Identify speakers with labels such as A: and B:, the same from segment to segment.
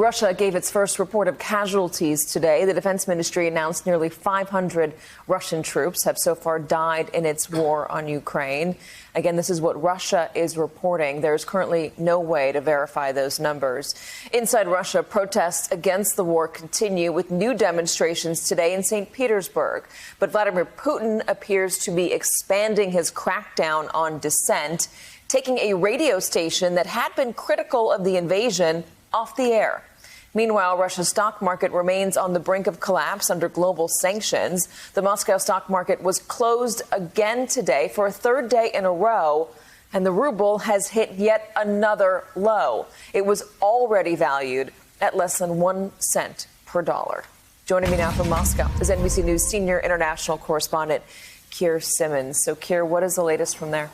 A: Russia gave its first report of casualties today. The Defense Ministry announced nearly 500 Russian troops have so far died in its war on Ukraine. Again, this is what Russia is reporting. There's currently no way to verify those numbers. Inside Russia, protests against the war continue with new demonstrations today in St. Petersburg. But Vladimir Putin appears to be expanding his crackdown on dissent, taking a radio station that had been critical of the invasion off the air. Meanwhile, Russia's stock market remains on the brink of collapse under global sanctions. The Moscow stock market was closed again today for a third day in a row, and the ruble has hit yet another low. It was already valued at less than 1 cent per dollar. Joining me now from Moscow is NBC News senior international correspondent Keir Simmons. So, Keir, what is the latest from there?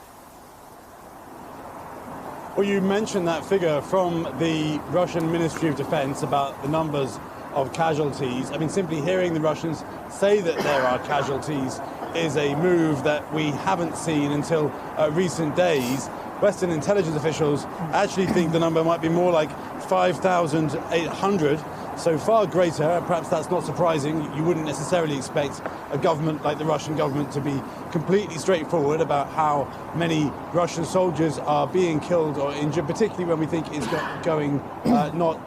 B: Well, you mentioned that figure from the Russian Ministry of Defense about the numbers of casualties. I mean, simply hearing the Russians say that there are casualties is a move that we haven't seen until recent days. Western intelligence officials actually think the number might be more like 5,800, so far greater. Perhaps that's not surprising. You wouldn't necessarily expect a government like the Russian government to be completely straightforward about how many Russian soldiers are being killed or injured, particularly when we think it's going not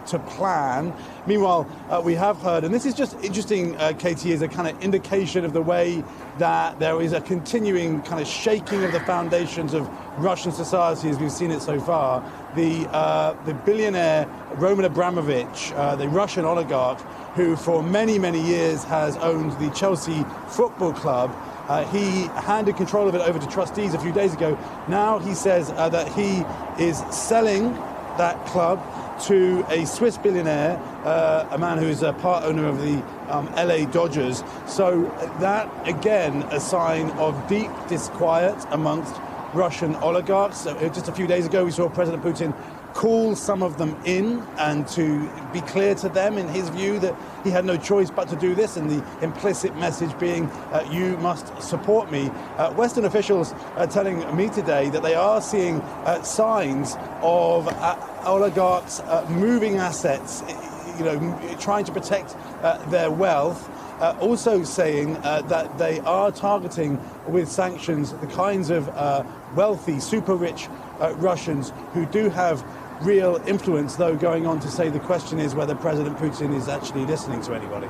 B: to plan. Meanwhile, we have heard, and this is just interesting, Katie, is a kind of indication of the way that there is a continuing kind of shaking of the foundations of Russian society as we've seen it so far. The billionaire Roman Abramovich, the Russian oligarch, who for many, many years has owned the Chelsea Football Club, he handed control of it over to trustees a few days ago. Now he says that he is selling that club to a Swiss billionaire, a man who is a part owner of the LA Dodgers. So that, again, a sign of deep disquiet amongst Russian oligarchs. Just a few days ago, we saw President Putin call some of them in and to be clear to them, in his view, that he had no choice but to do this, and the implicit message being, you must support me. Western officials are telling me today that they are seeing signs of oligarchs moving assets, trying to protect their wealth. Also saying that they are targeting with sanctions the kinds of wealthy, super rich Russians who do have real influence, though going on to say the question is whether President Putin is actually listening to anybody.